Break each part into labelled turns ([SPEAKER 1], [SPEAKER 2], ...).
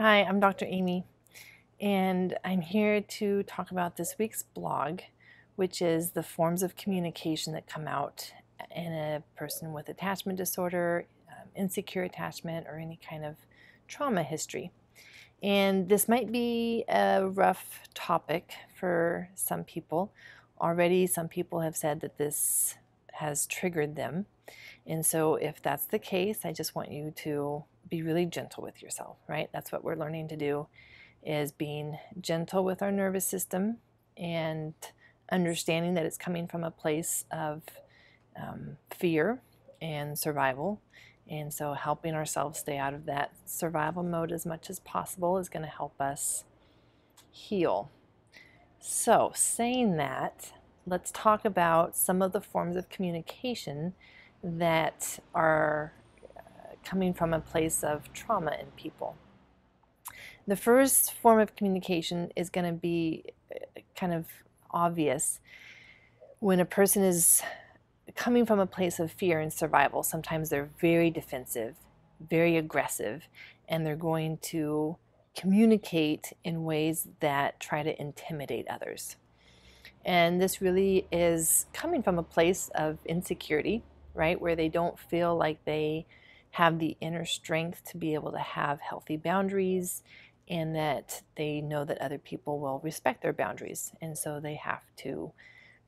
[SPEAKER 1] Hi, I'm Dr. Aimie, and I'm here to talk about this week's blog, which is the forms of communication that come out in a person with attachment disorder, insecure attachment, or any kind of trauma history. And this might be a rough topic for some people. Already, some people have said that this has triggered them. And so if that's the case, I just want you to be really gentle with yourself, right? That's what we're learning to do, is being gentle with our nervous system and understanding that it's coming from a place of fear and survival. And so helping ourselves stay out of that survival mode as much as possible is going to help us heal. So saying that, let's talk about some of the forms of communication that are coming from a place of trauma in people. The first form of communication is going to be kind of obvious. When a person is coming from a place of fear and survival, sometimes they're very defensive, very aggressive, and they're going to communicate in ways that try to intimidate others. And this really is coming from a place of insecurity, right? Where they don't feel like they have the inner strength to be able to have healthy boundaries, and that they know that other people will respect their boundaries. And so they have to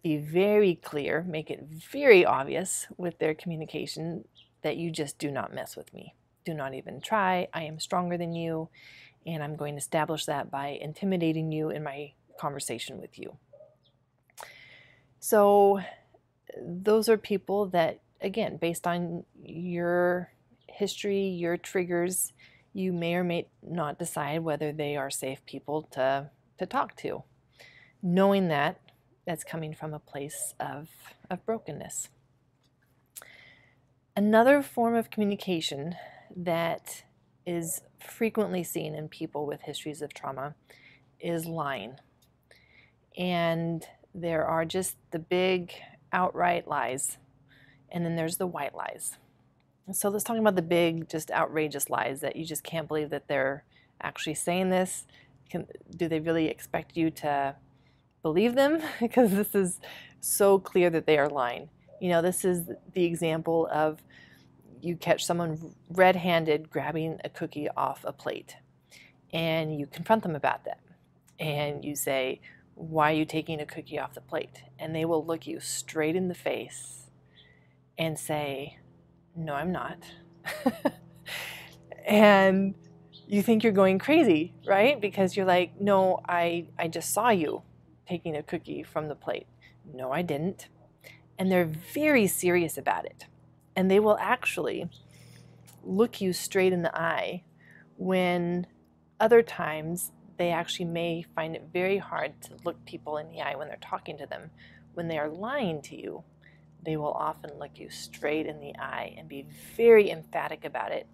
[SPEAKER 1] be very clear, make it very obvious with their communication that you just do not mess with me. Do not even try. I am stronger than you, and I'm going to establish that by intimidating you in my conversation with you. So those are people that, again, based on your history, your triggers, you may or may not decide whether they are safe people to talk to, knowing that that's coming from a place of brokenness. Another form of communication that is frequently seen in people with histories of trauma is lying. And there are just the big outright lies, and then there's the white lies. So let's talk about the big, just outrageous lies that you just can't believe that they're actually saying this. Do they really expect you to believe them? Because this is so clear that they are lying. You know, this is the example of you catch someone red-handed grabbing a cookie off a plate, and you confront them about that. And you say, "Why are you taking a cookie off the plate?" And they will look you straight in the face and say, "No, I'm not." And you think you're going crazy, right? Because you're like, "No, I just saw you taking a cookie from the plate." "No, I didn't." And they're very serious about it. And they will actually look you straight in the eye, when other times they actually may find it very hard to look people in the eye when they're talking to them. When they are lying to you, they will often look you straight in the eye and be very emphatic about it,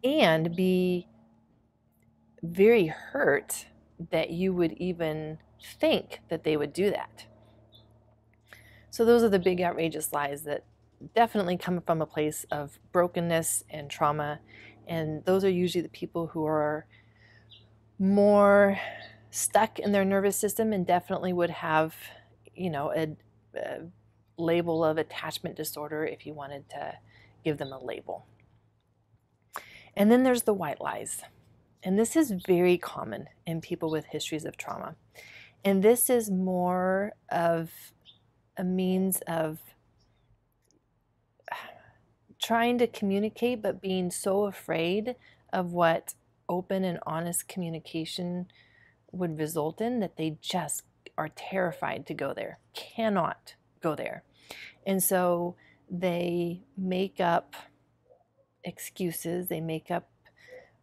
[SPEAKER 1] and be very hurt that you would even think that they would do that. So those are the big outrageous lies that definitely come from a place of brokenness and trauma, and those are usually the people who are more stuck in their nervous system and definitely would have, a label of attachment disorder if you wanted to give them a label. And then there's the white lies. And this is very common in people with histories of trauma. And this is more of a means of trying to communicate, but being so afraid of what open and honest communication would result in that they just are terrified to go there, cannot go there. And so they make up excuses, they make up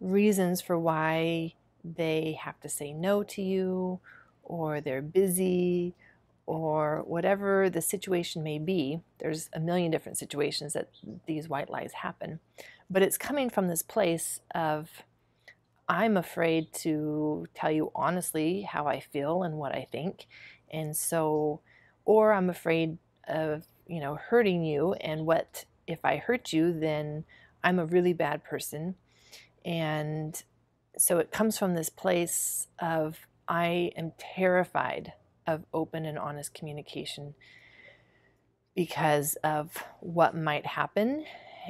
[SPEAKER 1] reasons for why they have to say no to you, or they're busy, or whatever the situation may be. There's a million different situations that these white lies happen. But it's coming from this place of, I'm afraid to tell you honestly how I feel and what I think. And so, or I'm afraid of, hurting you, and what if I hurt you, then I'm a really bad person. And So it comes from this place of, I am terrified of open and honest communication because of what might happen,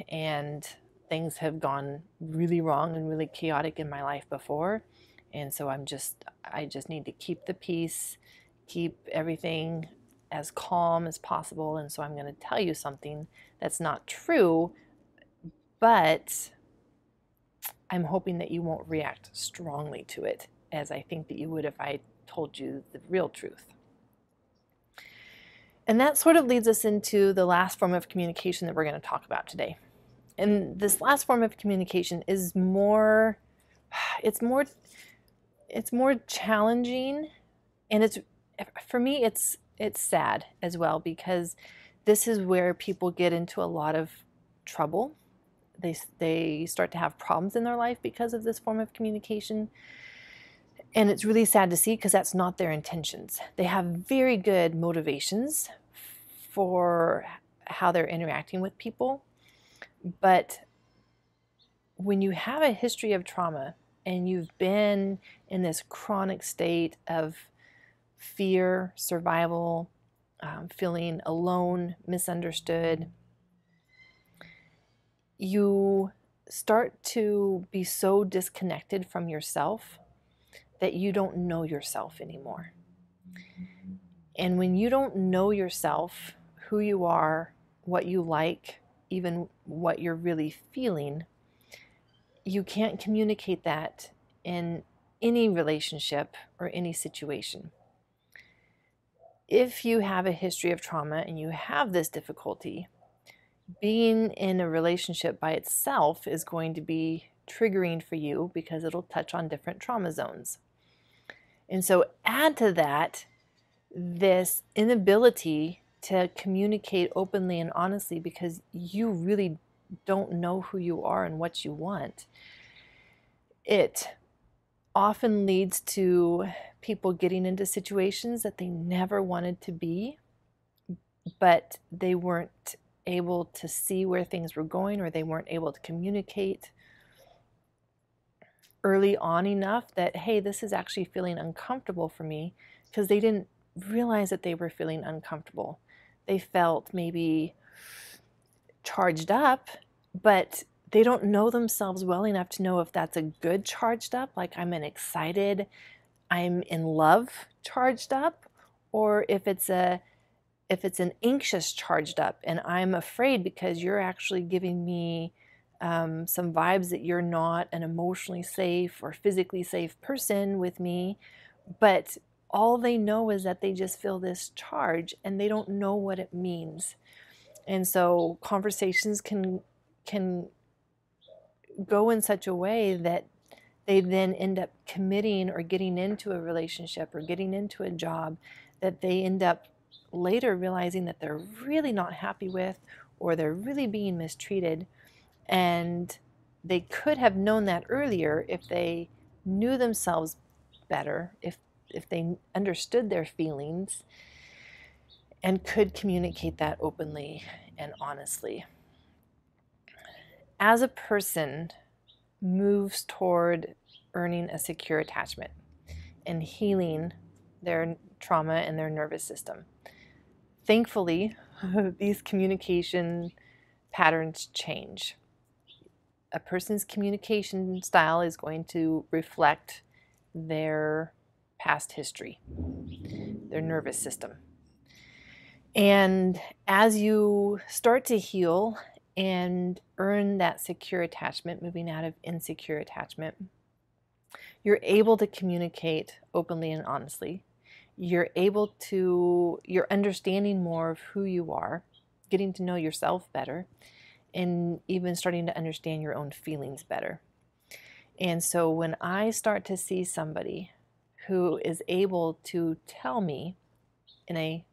[SPEAKER 1] and things have gone really wrong and really chaotic in my life before. And so I just need to keep the peace, keep everything as calm as possible. And so I'm going to tell you something that's not true, but I'm hoping that you won't react strongly to it as I think that you would if I told you the real truth. And that sort of leads us into the last form of communication that we're going to talk about today. And this last form of communication is more challenging, and for me it's sad as well, because this is where people get into a lot of trouble. They start to have problems in their life because of this form of communication. And it's really sad to see, because that's not their intentions. They have very good motivations for how they're interacting with people. But when you have a history of trauma and you've been in this chronic state of fear, survival, feeling alone, misunderstood, you start to be so disconnected from yourself that you don't know yourself anymore. And when you don't know yourself, who you are, what you like, even what you're really feeling, you can't communicate that in any relationship or any situation. If you have a history of trauma and you have this difficulty, being in a relationship by itself is going to be triggering for you, because it'll touch on different trauma zones. And so add to that this inability to communicate openly and honestly because you really don't know who you are and what you want. It often leads to people getting into situations that they never wanted to be, but they weren't able to see where things were going, or they weren't able to communicate early on enough that, hey, this is actually feeling uncomfortable for me, because they didn't realize that they were feeling uncomfortable. They felt maybe charged up, but they don't know themselves well enough to know if that's a good charged up, like I'm an excited, I'm in love charged up, or if it's an anxious charged up and I'm afraid because you're actually giving me some vibes that you're not an emotionally safe or physically safe person with me, but all they know is that they just feel this charge and they don't know what it means. And so conversations can go in such a way that they then end up committing or getting into a relationship or getting into a job that they end up later realizing that they're really not happy with, or they're really being mistreated. And they could have known that earlier if they knew themselves better, if they understood their feelings and could communicate that openly and honestly. As a person moves toward earning a secure attachment and healing their trauma and their nervous system, thankfully, these communication patterns change. A person's communication style is going to reflect their past history, their nervous system. And as you start to heal and earn that secure attachment, moving out of insecure attachment, you're able to communicate openly and honestly. You're understanding more of who you are, getting to know yourself better, and even starting to understand your own feelings better. And so when I start to see somebody who is able to tell me in a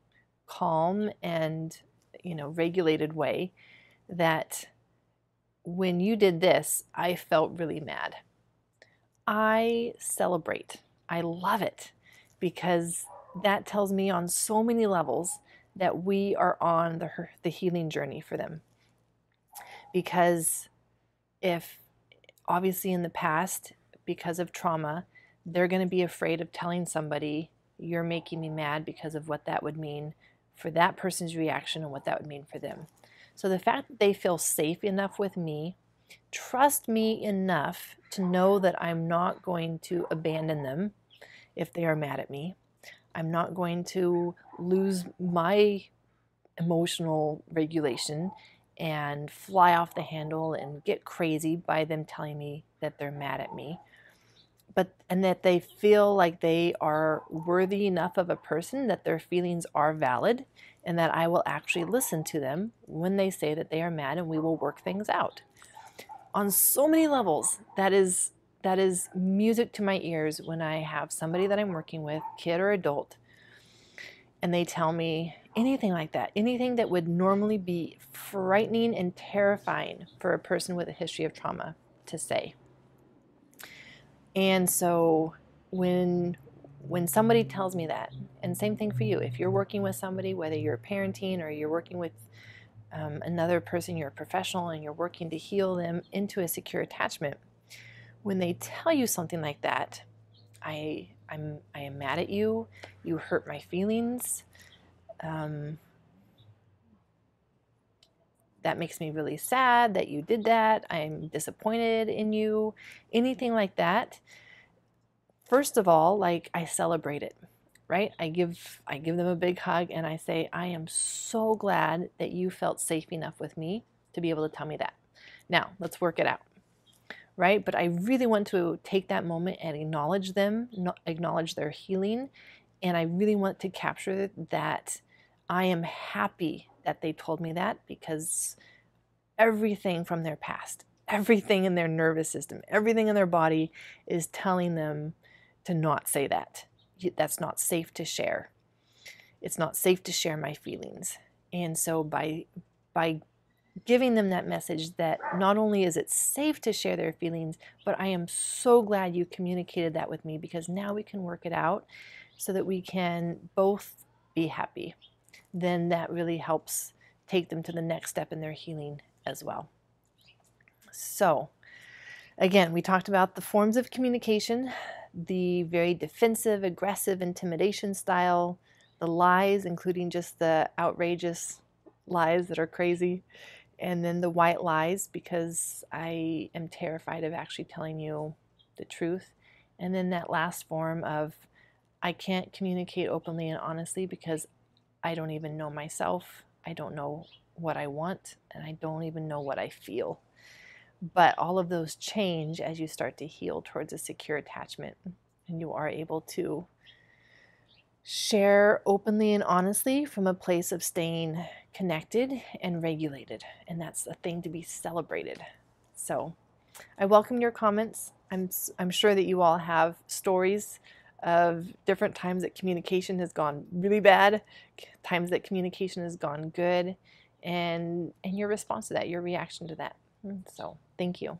[SPEAKER 1] calm and regulated way that when you did this, I felt really mad, I celebrate. I love it, because that tells me on so many levels that we are on the healing journey for them. Because if obviously in the past because of trauma, they're going to be afraid of telling somebody, you're making me mad, because of what that would mean for that person's reaction and what that would mean for them. So the fact that they feel safe enough with me, trust me enough to know that I'm not going to abandon them if they are mad at me. I'm not going to lose my emotional regulation and fly off the handle and get crazy by them telling me that they're mad at me. And that they feel like they are worthy enough of a person, that their feelings are valid, and that I will actually listen to them when they say that they are mad, and we will work things out. On so many levels, that is music to my ears when I have somebody that I'm working with, kid or adult, and they tell me anything like that, anything that would normally be frightening and terrifying for a person with a history of trauma to say. And so when somebody tells me that, and same thing for you, if you're working with somebody, whether you're parenting or you're working with another person, you're a professional and you're working to heal them into a secure attachment, when they tell you something like that, I am mad at you, you hurt my feelings, that makes me really sad that you did that, I'm disappointed in you, anything like that, first of all, like, I celebrate it, right? I give them a big hug and I say, I am so glad that you felt safe enough with me to be able to tell me that. Now, let's work it out, right? But I really want to take that moment and acknowledge them, acknowledge their healing, and I really want to capture that I am happy that they told me that, because everything from their past, everything in their nervous system, everything in their body is telling them to not say that. That's not safe to share. It's not safe to share my feelings. And so by giving them that message that not only is it safe to share their feelings, but I am so glad you communicated that with me, because now we can work it out so that we can both be happy. Then that really helps take them to the next step in their healing as well. So again, we talked about the forms of communication, the very defensive, aggressive, intimidation style, the lies, including just the outrageous lies that are crazy, and then the white lies, because I am terrified of actually telling you the truth. And then that last form of, I can't communicate openly and honestly because I don't even know myself. I don't know what I want, and I don't even know what I feel. But all of those change as you start to heal towards a secure attachment, and you are able to share openly and honestly from a place of staying connected and regulated. And that's a thing to be celebrated. So I welcome your comments. I'm sure that you all have stories of different times that communication has gone really bad, times that communication has gone good, and your response to that, your reaction to that. So thank you.